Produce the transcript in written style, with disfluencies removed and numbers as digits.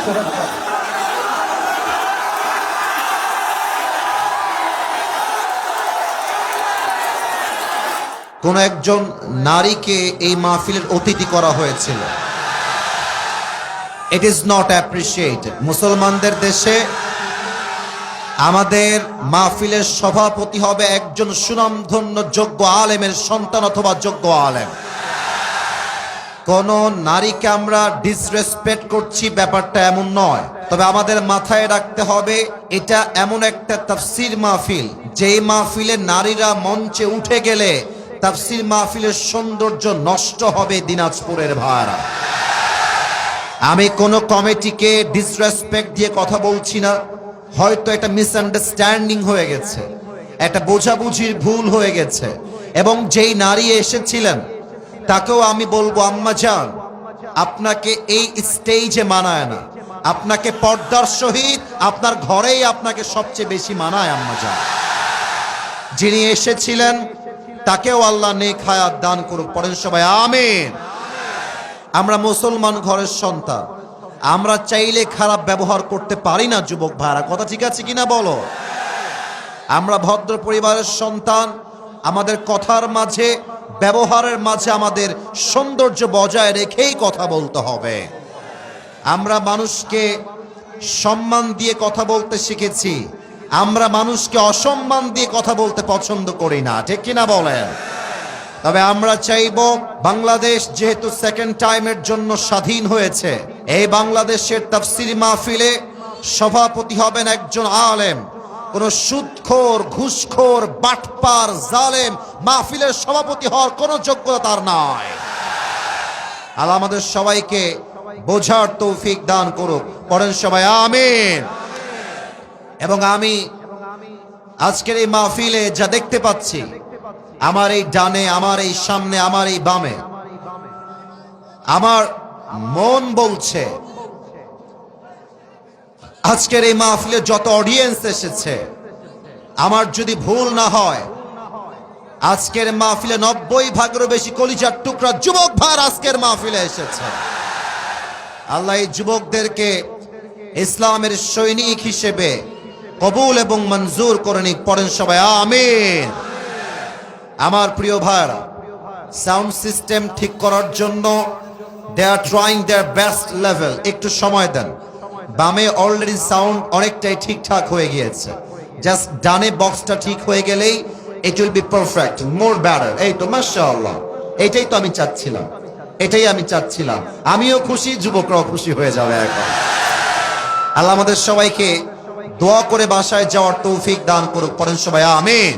কোন একজন নারীকে এই মাহফিলের অতিথি করা হয়েছিল। It is not appreciated. মুসলমানদের দেশে আমাদের মাহফিলের সভাপতি হবে একজন সুনামধন্য যোগ্য আলেমের সন্তান অথবা যোগ্য আলেম। কোন নারীকে আমরা ডিসরেসপেক্ট করছি ব্যাপারটা এমন নয়, তবে আমাদের মাথায় রাখতে হবে এটা এমন একটা তাফসীর মাহফিল, যেই মাহফিলে নারীরা মঞ্চে উঠে গেলে তাফসীর মাহফিলের সৌন্দর্য নষ্ট হবে। দিনাজপুরের ভাইরা, আমি কোন কমিটিকে ডিসরেসপেক্ট দিয়ে কথা বলছি না। হয়তো একটা মিসআন্ডারস্ট্যান্ডিং হয়ে গেছে, একটা বোঝাবুঝির ভুল হয়ে গেছে, এবং যেই নারী এসেছিলেন তাকেও আমি বলবো, আম্মা জান, আপনাকে এই স্টেজে মানায় না, আপনাকে পর্দার সহিত আপনার ঘরেই আপনাকে সবচেয়ে বেশি মানায় আম্মা জান। যিনি এসেছিলেন তাকেও আল্লাহ নেক হায়াত দান করুক, পড়েন সবাই আমিন। আমরা মুসলমান ঘরের সন্তান, আমরা চাইলে খারাপ ব্যবহার করতে পারি না যুবক ভাইরা, কথা ঠিক আছে কিনা বলো? আমরা ভদ্র পরিবারের সন্তান, আমাদের কথার মাঝে ব্যবহারের মাঝে আমাদের সৌন্দর্য বজায় রেখেই কথা বলতে হবে। আমরা মানুষকে সম্মান দিয়ে কথা বলতে শিখেছি, আমরা মানুষকে অসম্মান দিয়ে কথা বলতে পছন্দ করি না, ঠিক কিনা বলেন? তবে আমরা চাইব, বাংলাদেশ যেহেতু সেকেন্ড টাইমের জন্য স্বাধীন হয়েছে, এই বাংলাদেশের তাফসীর মাহফিলে সভাপতি হবেন একজন আলেম। কোন সুদখোর, ঘুষখোর, বাটপার, জালেম মাহফিলের সভাপতি হওয়ার কোন যোগ্যতা তার নাই। আল্লাহ আমাদের সবাইকে বোঝার তৌফিক দান করুক, পড়েন সবাই আমিন। এবং আমি আজকের এই মাহফিলে যা দেখতে পাচ্ছি, আমার এই ডানে, আমার এই সামনে, আমার এই বামে, আমার মন বলছে আজকের এই মাহফিলে যত অডিয়েন্স এসেছে, আমার যদি ভুল না হয়, আজকের মাহফিলে 90% বেশি কলিজার টুকরা যুবক ভাই আজকের মাহফিলে এসেছে। আল্লাহ এই যুবকদেরকে ইসলামের সৈনিক হিসেবে কবুল এবং মঞ্জুর করে নিক, পড়েন সবাই আমিন। আমার প্রিয় ভাইরা, সাউন্ড সিস্টেম ঠিক করার জন্য they are trying their best level, একটু সময় দেন। বামে অলরেডি সাউন্ড অনেকটাই ঠিকঠাক হয়ে গিয়েছে, জাস্ট ডানে বক্সটা ঠিক হয়ে গেলেই it will be perfect, more better. এই তো মাশাআল্লাহ, এটাই তো আমি চাচ্ছিলাম, এটাই আমি চাচ্ছিলাম। আমিও খুশি, যুবকরাও খুশি হয়ে যাবে এখন। আল্লাহ আমাদের সবাইকে দোয়া করে বাসায় যাওয়ার তৌফিক দান করুক, পড়েন সবাই আমিন।